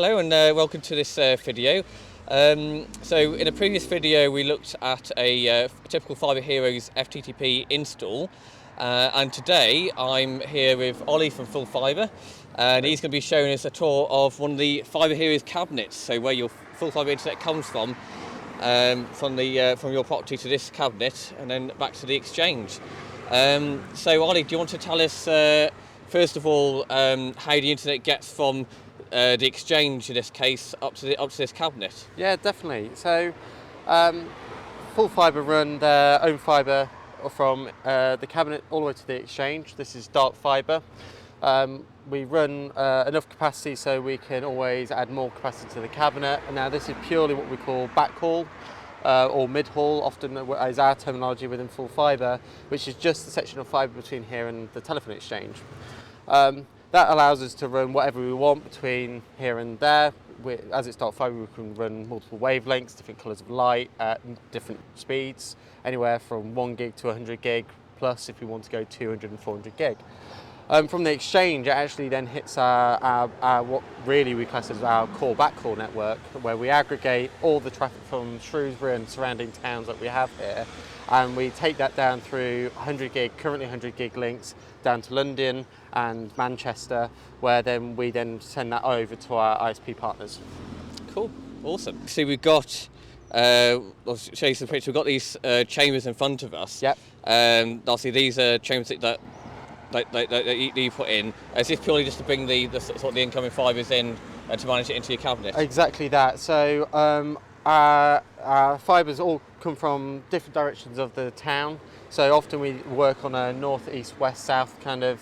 hello and welcome to this video. So in a previous video we looked at a typical Fibre Heroes FTTP install, and today I'm here with Ollie from Full Fibre, and he's going to be showing us a tour of one of the Fibre Heroes cabinets, so where your full fibre internet comes from your property to this cabinet and then back to the exchange. So Ollie, do you want to tell us first of all how the internet gets from the exchange in this case up to this cabinet? Yeah, definitely. So Full Fibre run their own fibre from the cabinet all the way to the exchange. This is dark fibre. We run enough capacity so we can always add more capacity to the cabinet, and now this is purely what we call backhaul or mid-haul, often is our terminology within Full Fibre, which is just the section of fibre between here and the telephone exchange. That allows us to run whatever we want between here and there. As it's dark fibre, we can run multiple wavelengths, different colours of light at different speeds, anywhere from 1 gig to 100 gig, plus if we want to go 200 and 400 gig. From the exchange, it actually then hits our what really we class as our core backhaul network, where we aggregate all the traffic from Shrewsbury and surrounding towns that we have here, and we take that down through 100 gig, currently 100 gig links, down to London and Manchester, where then we send that over to our ISP partners. Cool, awesome. So we've got, I'll show you some pictures. We've got these chambers in front of us. Yep. Obviously these are chambers that you put in. Is this purely just to bring the sort of the incoming fibres in and to manage it into your cabinet? Exactly that. So our fibres all come from different directions of the town. So often we work on a north, east, west, south kind of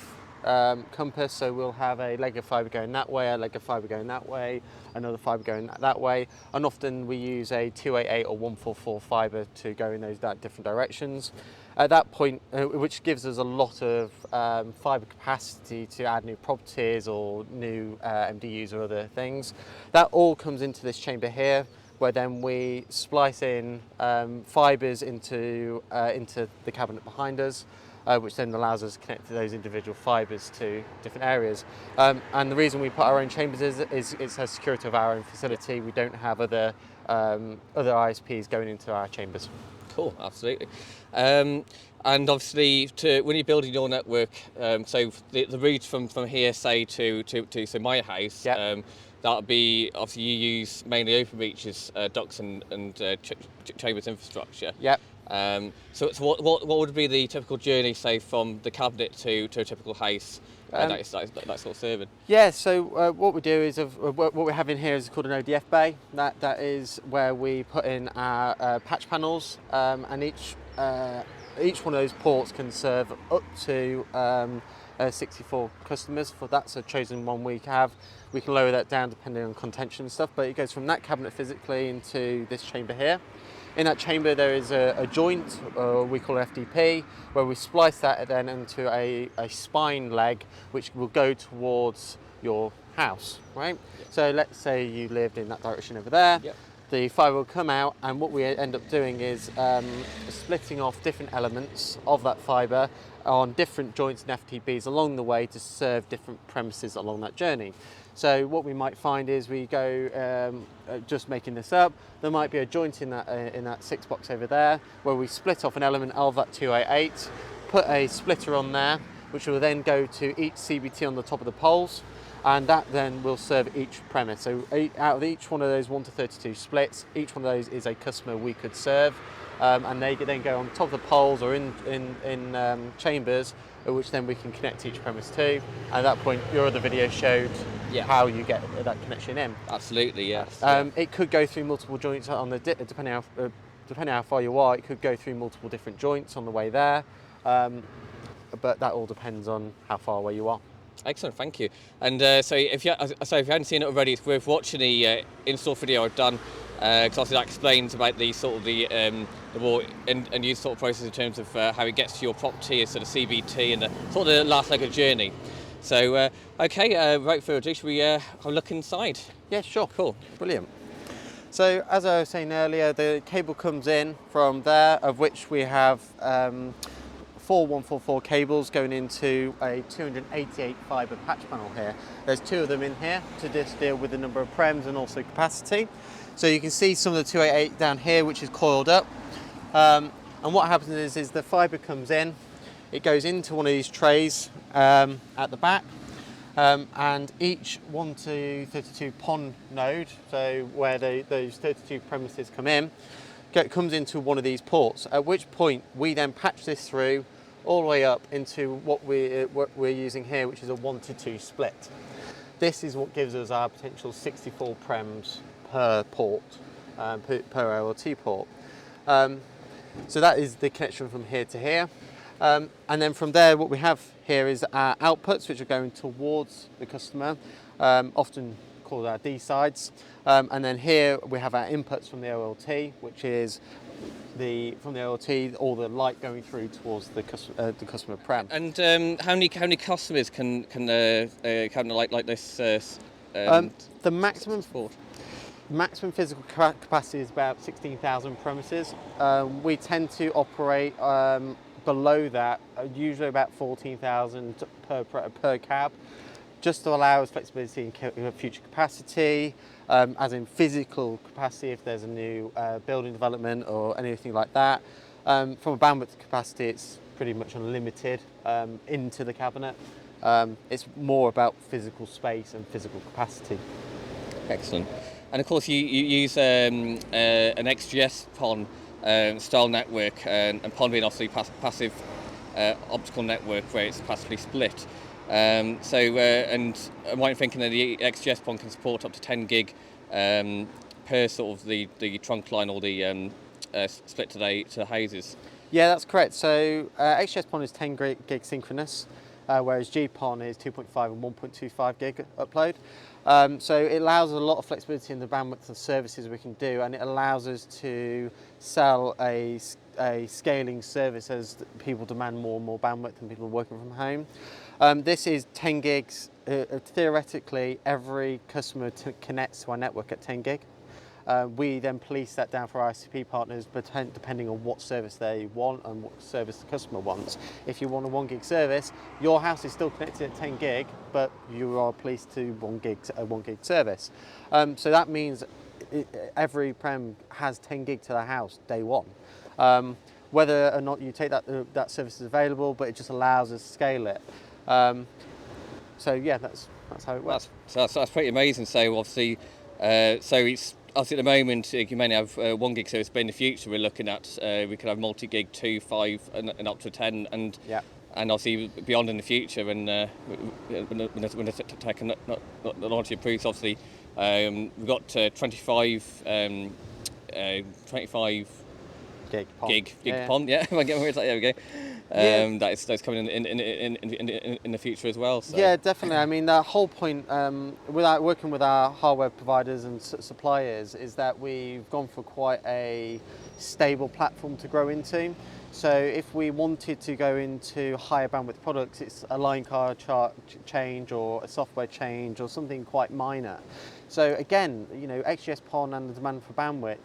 compass. So we'll have a leg of fibre going that way, a leg of fibre going that way, another fibre going that way, and often we use a 288 or 144 fibre to go in those different directions. At that point, which gives us a lot of fibre capacity to add new properties or new MDUs or other things. That all comes into this chamber here, where then we splice in fibres into the cabinet behind us, which then allows us to connect to those individual fibres to different areas. And the reason we put our own chambers is it's a security of our own facility. We don't have other ISPs going into our chambers. Cool, absolutely. And obviously, when you're building your network, so the route from here, say to my house, yep. That would be, obviously you use mainly OpenReach's ducts and chambers infrastructure. Yep. So what would be the typical journey, say, from the cabinet to a typical house that sort of serving? Yeah, so what we do is, what we have in here is called an ODF bay. That is where we put in our patch panels, and each one of those ports can serve up to 64 customers. For that's a chosen one we have. We can lower that down depending on contention and stuff, but it goes from that cabinet physically into this chamber here. In that chamber there is a joint, we call it FTP, where we splice that then into a spine leg, which will go towards your house, right? Yep. So let's say you lived in that direction over there. Yep. The fibre will come out, and what we end up doing is splitting off different elements of that fibre on different joints and FTPs along the way to serve different premises along that journey. So what we might find is we go, just making this up, there might be a joint in that 6 box over there where we split off an element of that 288, put a splitter on there, which will then go to each CBT on the top of the poles, and that then will serve each premise. So out of each one of those 1 to 32 splits, each one of those is a customer we could serve, and they then go on top of the poles or in chambers, which then we can connect each premise to. At that point, your other video showed how you get that connection in. Absolutely, yes. It could go through multiple joints on the depending how far you are. It could go through multiple different joints on the way there, but that all depends on how far away you are. Excellent, thank you. And so if you hadn't seen it already, it's worth watching the install video I've done, because obviously that explains about the sort of the more and use sort of process in terms of how it gets to your property, as sort of CBT and the sort of the last leg of journey. So okay, right further ado, should we have a look inside? Yeah, sure. Cool, brilliant. So as I was saying earlier, the cable comes in from there, of which we have 4 144 cables going into a 288 fibre patch panel here. There's 2 of them in here to just deal with the number of prems and also capacity. So you can see some of the 288 down here, which is coiled up. And what happens is the fibre comes in, it goes into one of these trays at the back, and each 1 to 32 PON node, so where those 32 premises come in, comes into one of these ports, at which point we then patch this through all the way up into what we're using here, which is a 1 to 2 split. This is what gives us our potential 64 prems per port, per OLT port. So that is the connection from here to here. And then from there, what we have here is our outputs, which are going towards the customer, often called our D sides. And then here we have our inputs from the OLT, which is from the OLT, all the light going through towards the customer prem. And how many customers can like this? The maximum support. Maximum physical capacity is about 16,000 premises. We tend to operate below that, usually about 14,000 per cab, just to allow us flexibility in future capacity, as in physical capacity if there's a new building development or anything like that. From a bandwidth capacity, it's pretty much unlimited into the cabinet. It's more about physical space and physical capacity. Excellent. And of course, you use an XGS-PON style network, and PON being obviously passive optical network where it's passively split. And I'm right in thinking that the XGS-PON can support up to 10 gig per sort of the trunk line or the split to the houses. Yeah, that's correct. So XGS-PON is 10 gig synchronous, whereas GPON is 2.5 and 1.25 gig upload. So it allows a lot of flexibility in the bandwidth of services we can do, and it allows us to sell a scaling service as people demand more and more bandwidth and people are working from home. This is 10 gigs. Theoretically, every customer connects to our network at 10 gig. We then police that down for our ICP partners, but depending on what service they want and what service the customer wants. If you want a 1 gig service, your house is still connected at 10 gig, but you are policed to 1 gig service. So that means every prem has 10 gig to the house day one. Whether or not you take that service is available, but it just allows us to scale it. So yeah, that's how it works. That's pretty amazing. So obviously, it's obviously at the moment you may have 1 gig service, but in the future we're looking at we could have multi-gig 2, 5, and up to 10, and yeah. And obviously beyond in the future when the technology improves, obviously we've got 25 gig PON. Yeah, there we go. That's coming in the future as well. So. Yeah, definitely. I mean, the whole point without working with our hardware providers and suppliers is that we've gone for quite a stable platform to grow into. So if we wanted to go into higher bandwidth products, it's a line card change or a software change or something quite minor. So again, you know, XGS-PON and the demand for bandwidth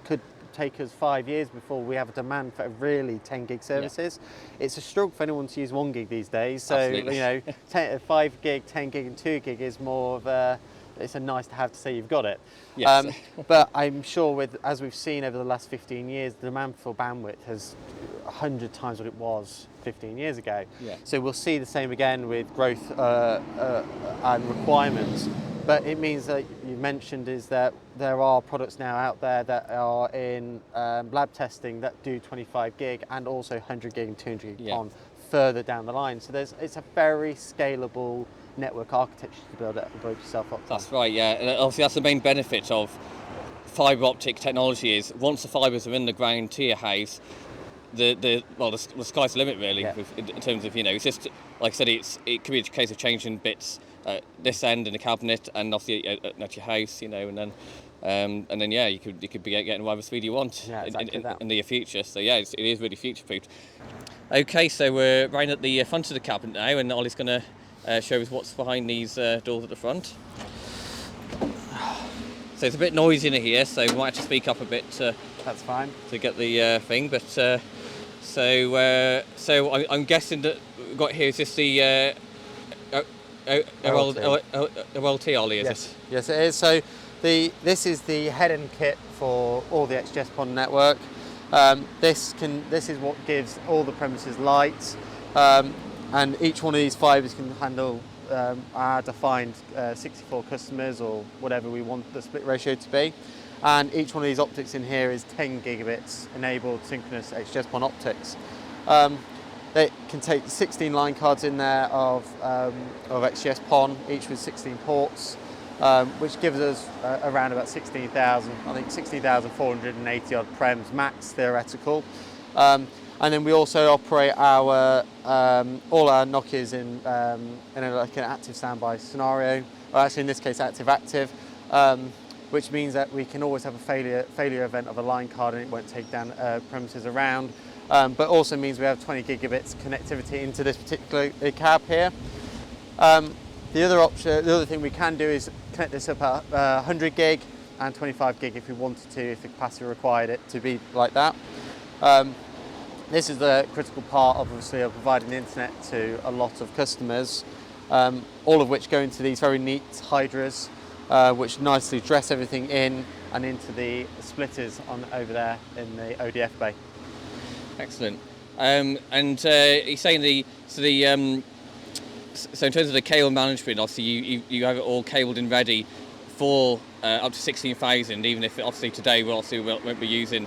could take us 5 years before we have a demand for really 10 gig services. Yeah. It's a struggle for anyone to use 1 gig these days. So, absolutely. You know, 5 gig, 10 gig and 2 gig is more of a, it's a nice to have to say you've got it. Yes. But I'm sure as we've seen over the last 15 years, the demand for bandwidth has 100 times what it was 15 years ago. Yeah. So we'll see the same again with growth and requirements. But it means that you mentioned is that there are products now out there that are in lab testing that do 25 gig and also 100 gig and 200 gig PON further down the line. So it's a very scalable network architecture to build yourself up. That's right, yeah. And obviously that's the main benefit of fibre optic technology is once the fibres are in the ground to your house, the sky's the limit really. Yeah. In terms of, you know, it's just like I said, it could be a case of changing bits this end in the cabinet and obviously at your house, you know, and then yeah, you could be getting whatever speed you want in the near future. So yeah, it is really future proofed. Okay, so we're right at the front of the cabinet now, and Ollie's going to show us what's behind these doors at the front. So it's a bit noisy in here, so we might have to speak up a bit. That's fine. To get the thing, but so I'm guessing that we've got here is this the OLT Ollie, is it? Yes, it is. So this is the head-end kit for all the XGS-PON network. This is what gives all the premises light, and each one of these fibres can handle our defined 64 customers or whatever we want the split ratio to be. And each one of these optics in here is 10 gigabits enabled synchronous XGS-PON optics. They can take 16 line cards in there of XGS-PON, each with 16 ports, which gives us around about 16,000, I think 16,480 odd prems max theoretical. And then we also operate our all our Nokias in like an active standby scenario, or actually in this case active-active. Which means that we can always have a failure event of a line card and it won't take down premises around, but also means we have 20 gigabits connectivity into this particular cab here. The other thing we can do is connect this up at 100 gig and 25 gig if we wanted to, if the capacity required it to be like that. This is the critical part, obviously, of providing the internet to a lot of customers, all of which go into these very neat hydras, which nicely dress everything in and into the splitters on over there in the ODF bay. Excellent. And you're saying so in terms of the cable management, obviously you have it all cabled and ready for up to 16,000. Even if obviously today we won't be using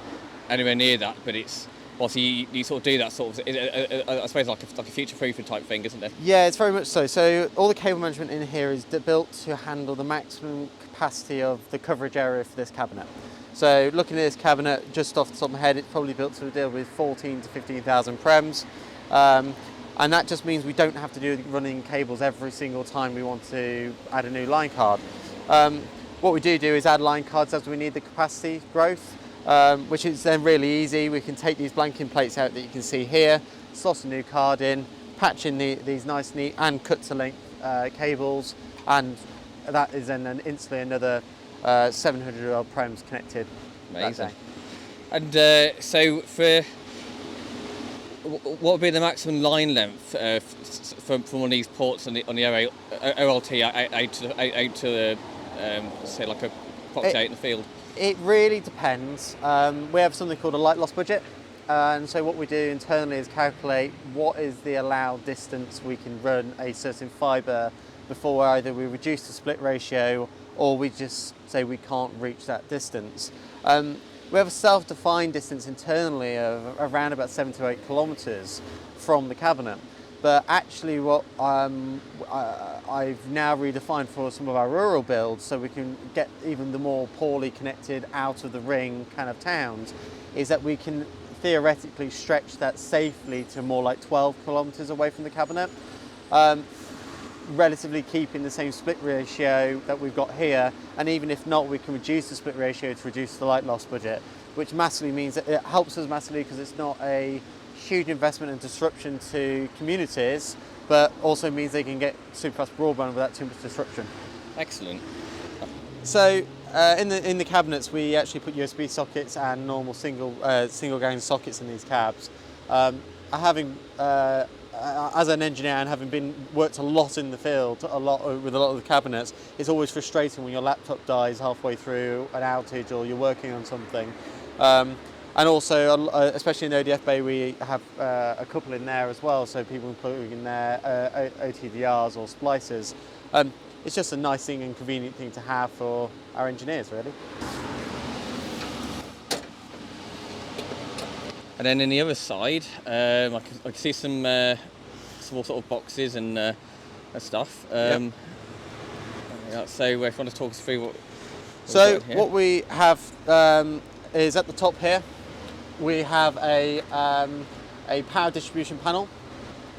anywhere near that, but it's obviously you sort of do that sort of, I suppose, like a future-proofing type thing, isn't it? Yeah, it's very much so. So all the cable management in here is built to handle the maximum capacity of the coverage area for this cabinet. So looking at this cabinet, just off the top of my head, it's probably built to deal with 14 to 15,000 prems. And that just means we don't have to do running cables every single time we want to add a new line card. What we do is add line cards as we need the capacity growth. Which is then really easy. We can take these blanking plates out that you can see here, slot a new card in, patch in these nice neat and cut to length cables, and that is then instantly another 700 odd prems connected. Amazing. And so what would be the maximum line length from one of these ports on the OLT out to say like a property out in the field? It really depends. We have something called a light loss budget, and so what we do internally is calculate what is the allowed distance we can run a certain fibre before either we reduce the split ratio or we just say we can't reach that distance. We have a self-defined distance internally of around about 7 to 8 kilometres from the cabinet. But actually what I've now redefined for some of our rural builds, so we can get even the more poorly connected out of the ring kind of towns, is that we can theoretically stretch that safely to more like 12 kilometres away from the cabinet, relatively keeping the same split ratio that we've got here, and even if not, we can reduce the split ratio to reduce the light loss budget, which massively means that it helps us massively because it's not a huge investment and disruption to communities, but also means they can get super fast broadband without too much disruption. Excellent. So in the cabinets, we actually put USB sockets and normal single gang sockets in these cabs. As an engineer and having worked a lot in the field, with a lot of the cabinets, it's always frustrating when your laptop dies halfway through an outage or you're working on something. And also, especially in the ODF bay, we have a couple in there as well, so people can plug in their OTDRs or splicers. It's just a nice thing and convenient thing to have for our engineers, really. And then in the other side, I can see some small sort of boxes and stuff. Yep. So if you want to talk us through what we have is at the top here, we have a power distribution panel,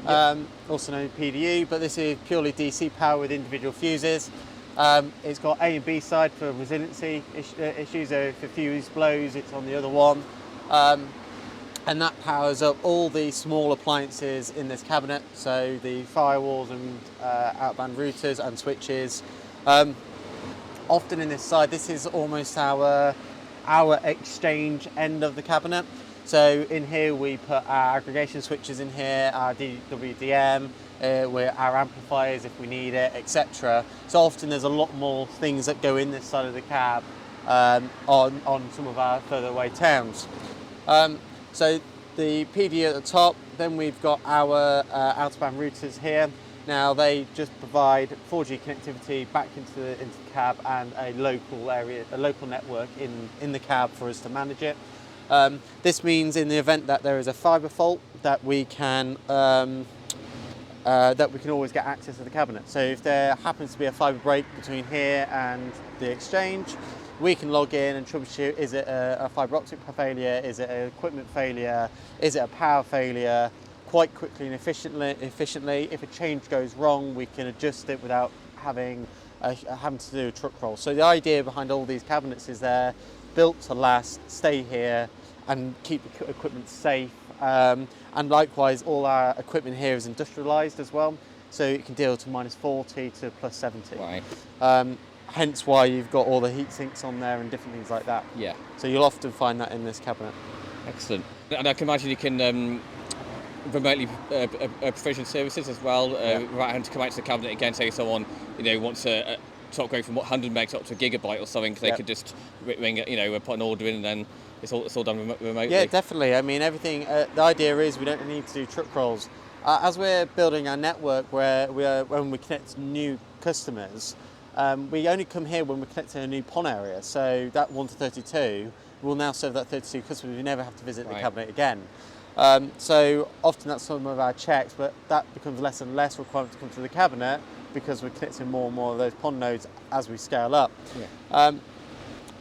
also known as PDU, but this is purely DC power with individual fuses. It's got A and B side for resiliency issues, so if a fuse blows, it's on the other one. And that powers up all the small appliances in this cabinet, so the firewalls and outbound routers and switches. Often in this side, this is almost our exchange end of the cabinet. So in here we put our aggregation switches in here, our DWDM, our amplifiers if we need it, etc. So often there's a lot more things that go in this side of the cab on some of our further away towns. So the PD at the top, then we've got our out-of-band routers here. Now they just provide 4G connectivity back into the cab and a local network in the cab for us to manage it. This means in the event that there is a fibre fault that we can always get access to the cabinet. So if there happens to be a fibre break between here and the exchange, we can log in and troubleshoot. Is it a fibre optic failure? Is it an equipment failure? Is it a power failure? Quite quickly and efficiently. If a change goes wrong, we can adjust it without having to do a truck roll. So the idea behind all these cabinets is they're built to last, stay here, and keep the equipment safe. And likewise, all our equipment here is industrialised as well, so it can deal to -40 to +70. Right. Hence why you've got all the heat sinks on there and different things like that. Yeah. So you'll often find that in this cabinet. Excellent. And I can imagine you can remotely provision services as well, without having to come out to the cabinet again. Say someone wants to upgrade from 100 megs up to a gigabyte or something, they could just ring it, put an order in, and then it's all done remotely. Yeah, definitely. I mean, everything. The idea is we don't need to do truck rolls. As we're building our network, when we connect new customers, we only come here when we connect to a new PON area. So that 1 to 32 will now serve that 32 customers. We never have to visit the cabinet again. So often that's some of our checks, but that becomes less and less requirement to come to the cabinet because we're connecting more and more of those PON nodes as we scale up. Yeah.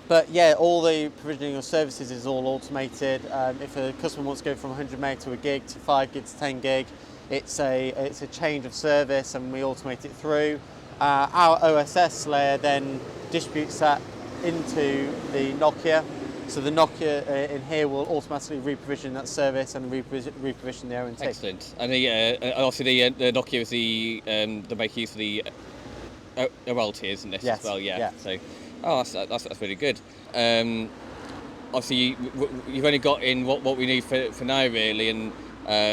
But yeah, all the provisioning of services is all automated. If a customer wants to go from 100 meg to a gig to 5 gig to 10 gig, it's a change of service, and we automate it through. Our OSS layer then distributes that into the Nokia. So the Nokia in here will automatically reprovision that service and reprovision the ONT. Excellent. And obviously the Nokia is the make use of the OLT, isn't it? Yes. As well, yeah. Yeah. So that's really good. Obviously you've only got in what we need for now, really, and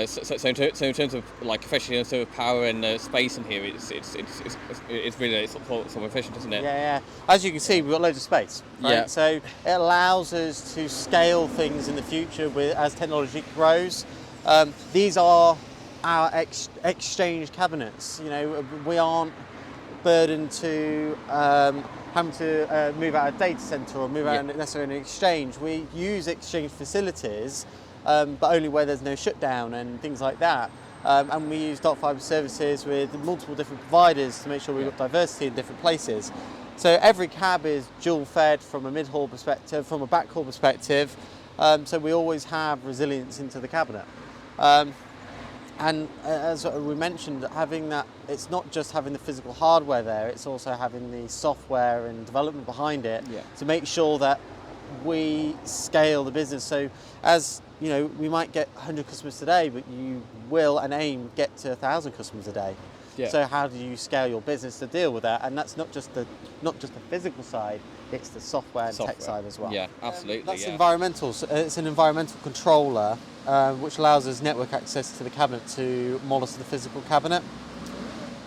so in terms of like efficiency and sort of power and space in here, it's really sort of efficient, isn't it? Yeah. As you can see, we've got loads of space. Right? Yeah. So it allows us to scale things in the future as technology grows. These are our exchange cabinets. We aren't burdened to having to move out a data center or move out necessarily an exchange. We use exchange facilities, but only where there's no shutdown and things like that. And we use dark fibre services with multiple different providers to make sure we've got diversity in different places. So every cab is dual fed from a mid-haul perspective, from a backhaul perspective, so we always have resilience into the cabinet. And as we mentioned, having that, it's not just having the physical hardware there, it's also having the software and development behind it to make sure that we scale the business. So as we might get 100 customers today, but you will and aim get to 1,000 customers a day. Yeah. So how do you scale your business to deal with that? And that's not just the physical side, it's the software and tech side as well. Yeah, absolutely. That's environmental. So it's an environmental controller which allows us network access to the cabinet to monitor the physical cabinet.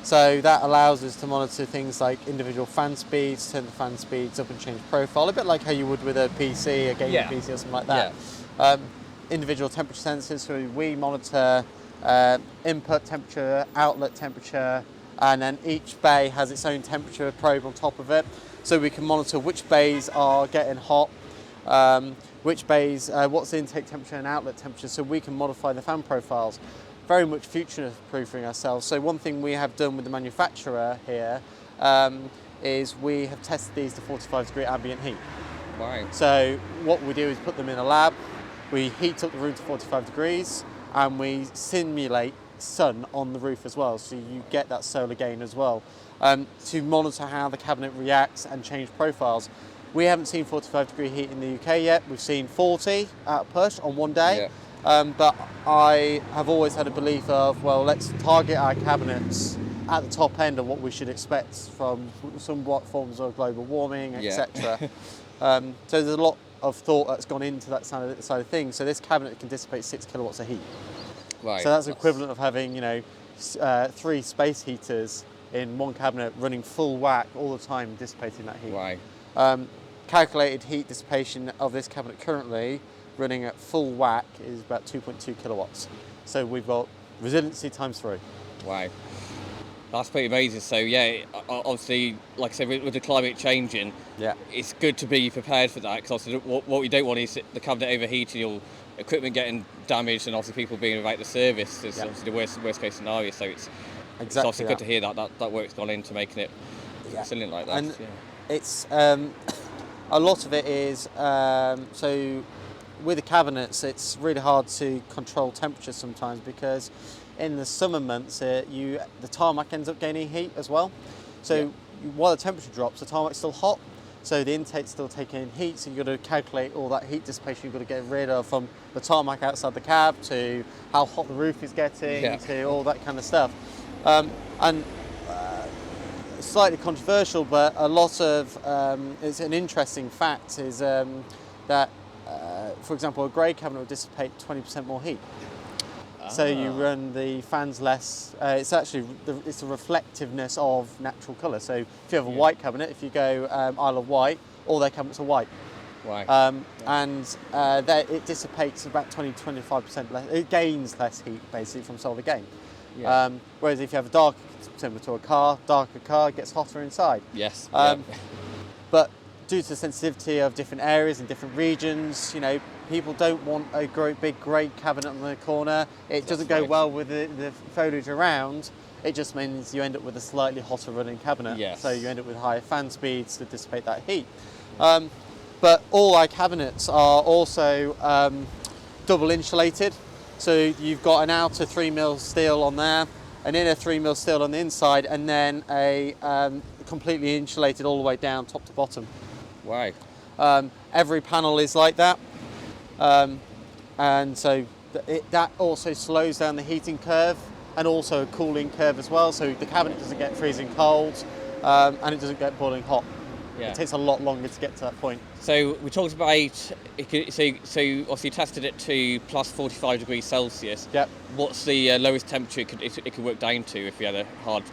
So that allows us to monitor things like individual fan speeds, turn the fan speeds up and change profile, a bit like how you would with a PC, a gaming PC or something like that. Yeah. Individual temperature sensors, so we monitor input temperature, outlet temperature, and then each bay has its own temperature probe on top of it. So we can monitor which bays are getting hot, which bays, what's the intake temperature and outlet temperature, so we can modify the fan profiles. Very much future-proofing ourselves. So one thing we have done with the manufacturer here is we have tested these to 45-degree ambient heat. Wow. So what we do is put them in a lab, we heat up the room to 45 degrees, and we simulate sun on the roof as well, so you get that solar gain as well, to monitor how the cabinet reacts and change profiles. We haven't seen 45-degree heat in the UK yet. We've seen 40 at a push on one day. Yeah. But I have always had a belief of, well, let's target our cabinets at the top end of what we should expect from somewhat forms of global warming, etc. So there's a lot of thought that's gone into that side of things. So this cabinet can dissipate 6 kilowatts of heat. Right. So that's equivalent of having, 3 space heaters in one cabinet running full whack all the time, dissipating that heat. Right. Calculated heat dissipation of this cabinet currently running at full whack is about 2.2 kilowatts. So we've got resiliency times 3. Wow. That's pretty amazing. So yeah, obviously, like I said, with the climate changing, Yeah. it's good to be prepared for that, because obviously what we don't want is the cabinet overheating, or equipment getting damaged, and obviously people being without the service is obviously the worst case scenario. So it's obviously good to hear that work's gone into making it resilient like that. And it's a lot of it is so with the cabinets, it's really hard to control temperature sometimes, because in the summer months the tarmac ends up gaining heat as well. So while the temperature drops, the tarmac's still hot, so the intake's still taking in heat. So you've got to calculate all that heat dissipation you've got to get rid of, from the tarmac outside the cab to how hot the roof is getting to all that kind of stuff. And slightly controversial, but a lot of it's an interesting fact is that for example, a grey cabinet will dissipate 20% more heat. So you run the fans less. It's actually it's the reflectiveness of natural colour. So if you have a white cabinet, if you go Isle of Wight, all their cabinets are white. Right. And it dissipates about 20-25% less. It gains less heat basically from solar gain. Yeah. Whereas if you have a dark, similar to a car, darker car, it gets hotter inside. Yes. But due to the sensitivity of different areas and different regions, people don't want a big grey cabinet on the corner. It doesn't go well with the foliage around. It just means you end up with a slightly hotter running cabinet. Yes. So you end up with higher fan speeds to dissipate that heat. But all our cabinets are also double insulated. So you've got an outer 3mm steel on there, an inner 3mm steel on the inside, and then a completely insulated all the way down, top to bottom. Wow. Every panel is like that. And so that also slows down the heating curve, and also a cooling curve as well. So the cabinet doesn't get freezing cold, and it doesn't get boiling hot. Yeah. It takes a lot longer to get to that point. So we talked about so obviously you tested it to plus 45 degrees Celsius. Yep. What's the lowest temperature it could work down to if you had a hard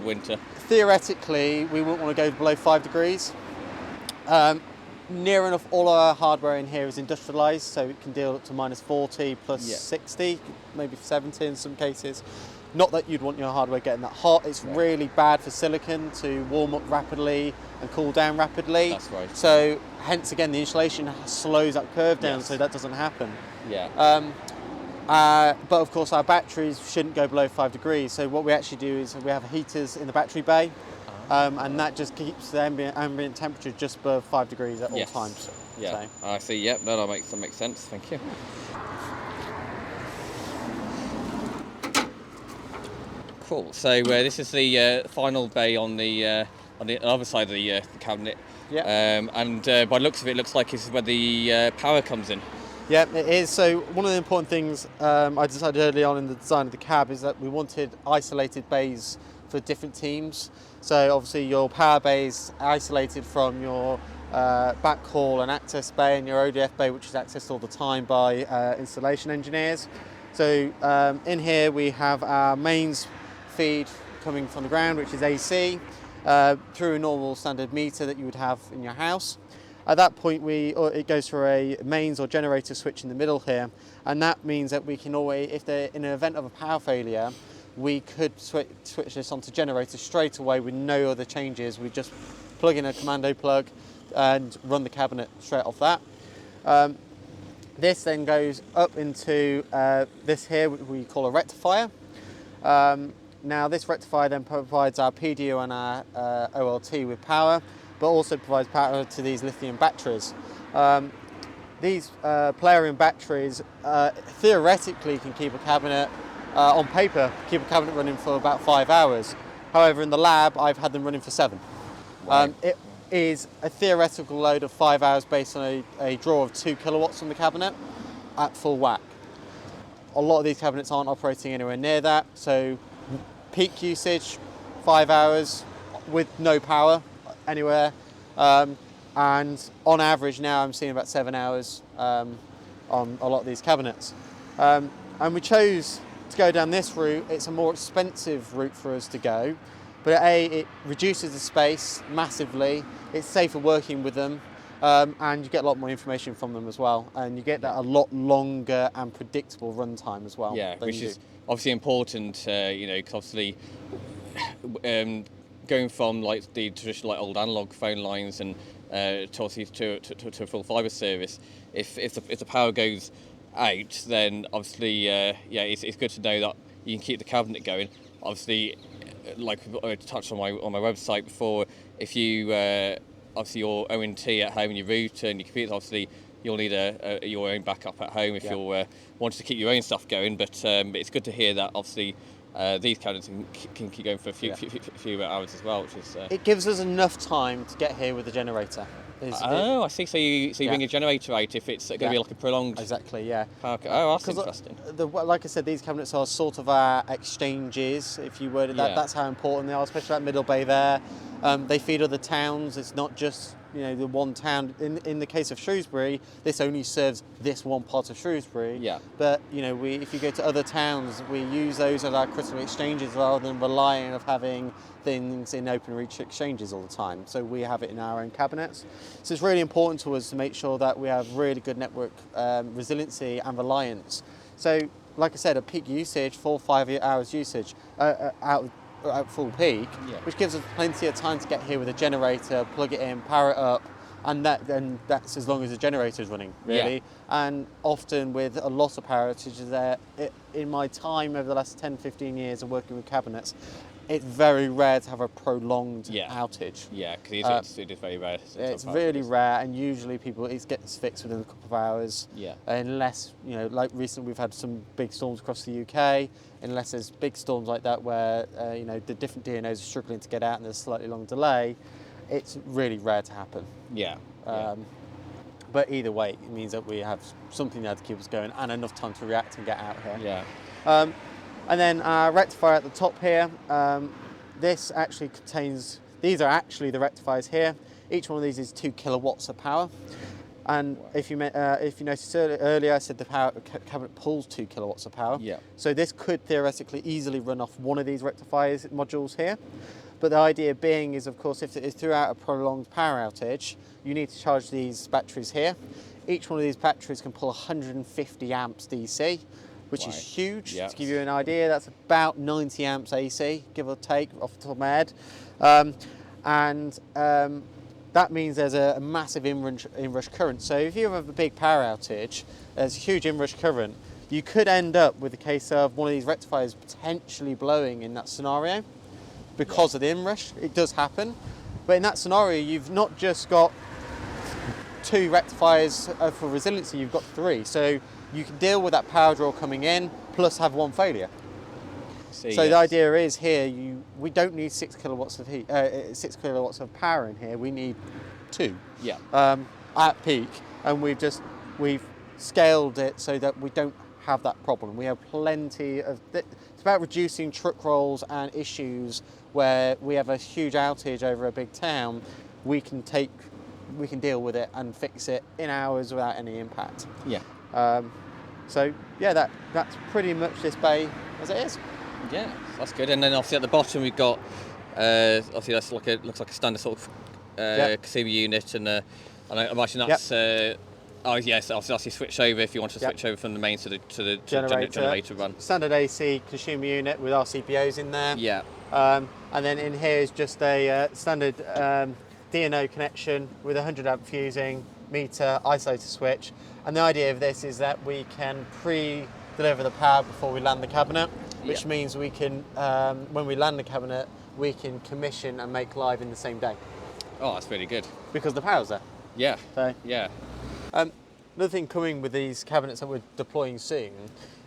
winter? Theoretically, we wouldn't want to go below 5 degrees. Near enough all our hardware in here is industrialised, so it can deal up to minus 40 plus 60, maybe 70 in some cases. Not that you'd want your hardware getting that hot. It's really bad for silicon to warm up rapidly and cool down rapidly. That's right. So hence again the insulation slows that curve down, so that doesn't happen. Yeah. But of course our batteries shouldn't go below 5 degrees. So what we actually do is we have heaters in the battery bay. And that just keeps the ambient temperature just above 5 degrees at all times. Yeah, so. I see. Yep, that makes sense. Thank you. Cool. So this is the final bay on the other side of the cabinet. Yeah. And by the looks of it, it looks like this is where the power comes in. Yeah, it is. So one of the important things I decided early on in the design of the cab is that we wanted isolated bays for different teams. So obviously your power bay is isolated from your backhaul and access bay, and your ODF bay, which is accessed all the time by installation engineers. So in here we have our mains feed coming from the ground, which is AC, through a normal standard meter that you would have in your house. At that point it goes through a mains or generator switch in the middle here, and that means that we can always, if they're in an event of a power failure, we could switch this onto generator straight away with no other changes. We just plug in a commando plug and run the cabinet straight off that. This then goes up into this here, which we call a rectifier. Now this rectifier then provides our PDU and our OLT with power, but also provides power to these lithium batteries. These Polarium batteries theoretically can keep a cabinet, on paper, keep a cabinet running for about 5 hours. However, in the lab, I've had them running for 7. Wow. It is a theoretical load of 5 hours based on a draw of 2 kilowatts from the cabinet at full whack. A lot of these cabinets aren't operating anywhere near that, so peak usage, 5 hours with no power anywhere. and on average now I'm seeing about 7 hours on a lot of these cabinets. And we chose to go down this route. It's a more expensive route for us to go, but it reduces the space massively, it's safer working with them, and you get a lot more information from them as well, and you get that a lot longer and predictable runtime as well. Yeah, which is obviously important, you know, 'cause obviously going from like the traditional like old analog phone lines and to a full fibre service, if the power goes out, then obviously yeah, it's good to know that you can keep the cabinet going. Obviously, like I touched on my website before, if you obviously your ONT at home and your router and your computer, obviously you'll need your own backup at home if you're wanting to keep your own stuff going. But it's good to hear that obviously these cabinets can keep going for a few hours as well, which is. It gives us enough time to get here with the generator. I see. So you bring a generator out if it's going to be like a prolonged. Exactly. Yeah. Okay. Oh, that's interesting. Like I said, these cabinets are sort of our exchanges, if you worded that. That's how important they are, especially that middle bay there. They feed other towns. It's not just the one town. In the case of Shrewsbury, this only serves this one part of Shrewsbury. Yeah. But if you go to other towns, we use those as our critical exchanges rather than relying on having things in open reach exchanges all the time. So we have it in our own cabinets. So it's really important to us to make sure that we have really good network resiliency and reliance. So like I said, at peak usage, 4 or 5 hours usage out full peak, which gives us plenty of time to get here with a generator, plug it in, power it up, and that's as long as the generator is running, really. And often with a lot of power outages there, in my time over the last 10-15 years of working with cabinets, it's very rare to have a prolonged outage. Yeah, because it is very rare. It's really rare, and usually it gets fixed within a couple of hours. Yeah. Unless, like recently we've had some big storms across the UK, unless there's big storms like that where, the different DNOs are struggling to get out and there's a slightly long delay, it's really rare to happen. Yeah. But either way, it means that we have something there to keep us going and enough time to react and get out here. Yeah. And then our rectifier at the top here, this actually contains, these are actually the rectifiers here. Each one of these is 2 kilowatts of power. And if you noticed earlier, I said the cabinet pulls 2 kilowatts of power. Yeah. So this could theoretically easily run off one of these rectifiers modules here. But the idea being is, of course, if it is throughout a prolonged power outage, you need to charge these batteries here. Each one of these batteries can pull 150 amps DC, which is huge. Yep. To give you an idea, that's about 90 amps AC, give or take, off the top of my head. That means there's a massive inrush current. So if you have a big power outage, there's a huge inrush current, you could end up with a case of one of these rectifiers potentially blowing in that scenario because of the inrush. It does happen. But in that scenario, you've not just got 2 rectifiers for resiliency, you've got 3. So you can deal with that power draw coming in, plus have 1 failure. The idea is here, we don't need 6 kilowatts of 6 kilowatts of power in here. We need 2. Yeah. At peak, and we've scaled it so that we don't have that problem. We have plenty of. It's about reducing truck rolls and issues where we have a huge outage over a big town. We can deal with it and fix it in hours without any impact. Yeah. That's pretty much this bay as it is. Yeah, that's good. And then obviously at the bottom we've got obviously that's looks like a standard sort of consumer unit, and I imagine that's oh yes, obviously switch over if you want to switch over from the main to the generator run. Standard AC consumer unit with our CPOs in there. Yeah. And then in here is just a standard DNO connection with 100 amp fusing, meter, isolator switch. And the idea of this is that we can pre-deliver the power before we land the cabinet, which means we can, when we land the cabinet, we can commission and make live in the same day. Oh, that's really good. Because the power's there. Yeah. So, yeah. Another thing coming with these cabinets that we're deploying soon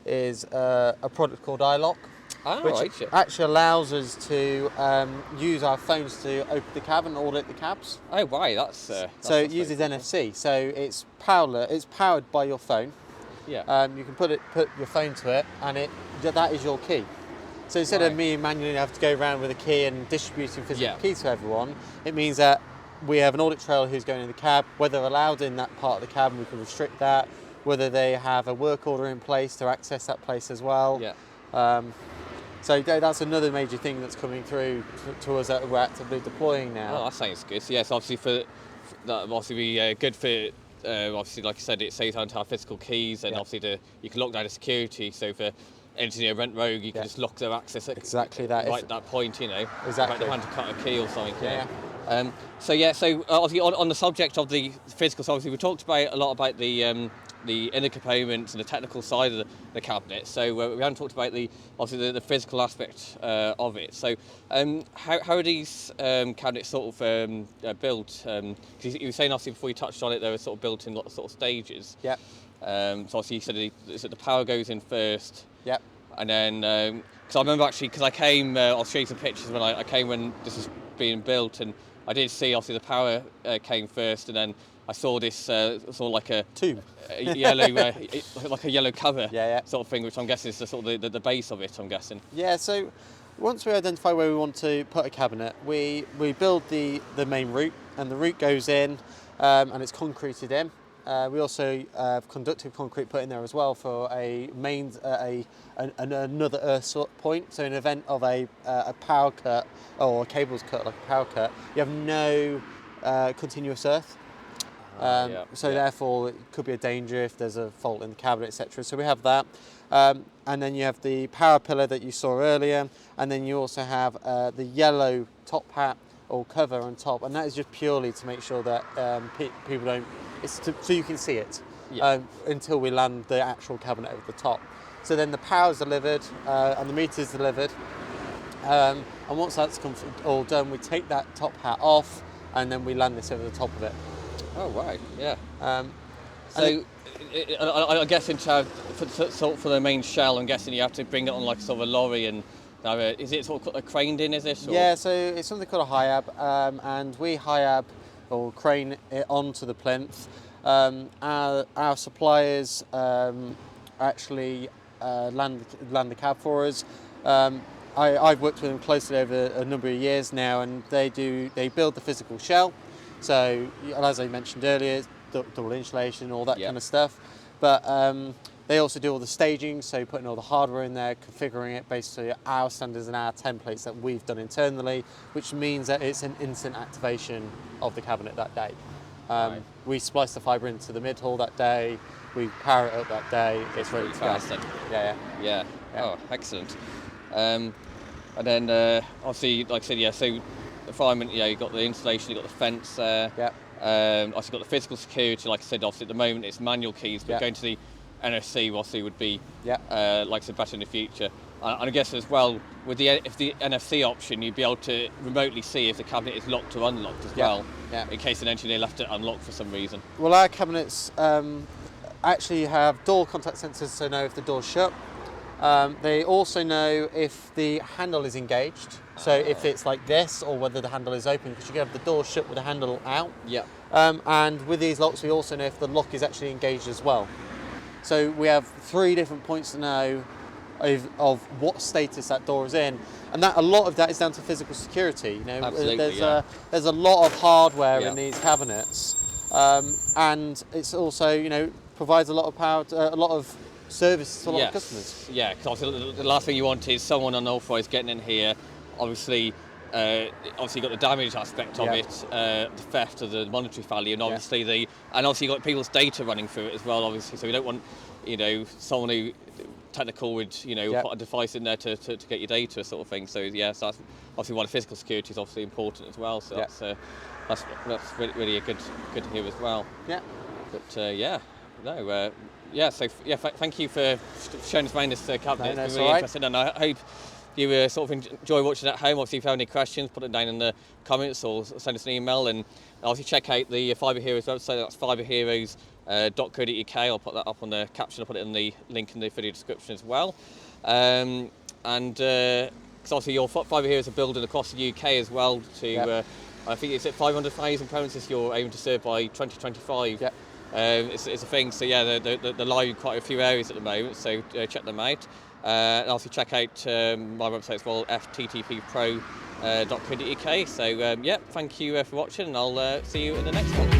is a product called iLock, which actually allows us to use our phones to open the cab and audit the cabs. Oh, right, that's so it uses NFC, so it's powered by your phone. Yeah. You can put your phone to it, and that is your key. So instead of me manually having to go around with a key and distributing physical keys to everyone, it means that we have an audit trail who's going in the cab, whether they're allowed in that part of the cab, we can restrict that, whether they have a work order in place to access that place as well. Yeah. So that's another major thing that's coming through to us that we're actively deploying now. Oh, that sounds good. So yes, obviously that obviously be good for. Obviously, like I said, it saves on to our physical keys, and obviously you can lock down the security. So for engineer rent rogue, you can just lock their access at exactly that. Right at that point, you know. Exactly. Like the hand to cut a key or something. Yeah. So obviously on the subject of the physical, so obviously we talked about a lot about the inner components and the technical side of the cabinet. So we haven't talked about the physical aspect of it. So how are these cabinets sort of built? Because you were saying obviously before you touched on it, they were sort of built in lots of sort of stages. Yeah. So obviously you said the power goes in first. Yep. And then, because I remember actually, because I came, I'll show you some pictures when I came when this was being built, and I did see obviously the power came first, and then I saw this sort of like a tube, yellow, like a yellow cover, sort of thing, which I'm guessing is the sort of the base of it. I'm guessing. Yeah. So once we identify where we want to put a cabinet, we build the main route, and the route goes in, and it's concreted in. We also have conductive concrete put in there as well for a main, another earth point. So in event of a power cut or a cables cut, like a power cut, you have no continuous earth. Therefore, it could be a danger if there's a fault in the cabinet, etc. So we have that. And then you have the power pillar that you saw earlier. And then you also have the yellow top hat or cover on top. And that is just purely to make sure that people don't... so you can see it until we land the actual cabinet over the top. So then the power's delivered and the meter's delivered. And once that's all done, we take that top hat off and then we land this over the top of it. Oh, right, yeah. I guess for the main shell, I'm guessing you have to bring it on like sort of a lorry and... is it sort of craned in, is it? Or? Yeah, so it's something called a HIAB, and we HIAB or crane it onto the plinth. Our suppliers actually land the cab for us. I've worked with them closely over a number of years now, and they build the physical shell. So as I mentioned earlier, double insulation, all that kind of stuff. But they also do all the staging, so putting all the hardware in there, configuring it based on our standards and our templates that we've done internally, which means that it's an instant activation of the cabinet that day. Right. We splice the fibre into the mid-hall that day, we power it up that day, it's ready to go. Yeah. Oh, excellent. And then obviously, like I said, so the fireman, you've got the installation, you've got the fence there. Also got the physical security, like I said, obviously at the moment it's manual keys, but going to the NFC obviously would be, like I said, better in the future. And I guess as well, with the NFC option, you'd be able to remotely see if the cabinet is locked or unlocked as well, in case an engineer left it unlocked for some reason. Well, our cabinets actually have door contact sensors to know if the door's shut. They also know if the handle is engaged, so if it's like this or whether the handle is open, because you can have the door shut with the handle out. And with these locks, we also know if the lock is actually engaged as well. So we have 3 different points to know of what status that door is in, and a lot of that is down to physical security. Absolutely, there's a lot of hardware in these cabinets, and it's also provides a lot of power, a lot of service to a lot of customers. Yeah, because the last thing you want is someone unauthorised getting in here. Obviously, you've got the damage aspect of it, the theft of the monetary value, and obviously you've got people's data running through it as well. Obviously, so we don't want someone who technical would put a device in there to get your data sort of thing. So so that's obviously why the physical security is obviously important as well. So that's really a good to hear as well. But thank you for showing us around this cabinet. It's been really interesting, and I hope you sort of enjoy watching at home. Obviously, if you have any questions, put them down in the comments or send us an email. And obviously, check out the Fibre Heroes website. That's fibreheroes.co.uk. I'll put that up on the caption. I'll put it in the link in the video description as well. Because obviously, your Fibre Heroes are building across the UK as well. I think it's at 500,000 premises you're aiming to serve by 2025. It's a thing. So they're live in quite a few areas at the moment. So check them out. And also check out my website as well, FTTP Pro .co.uk. So yeah, thank you for watching, and I'll see you in the next one.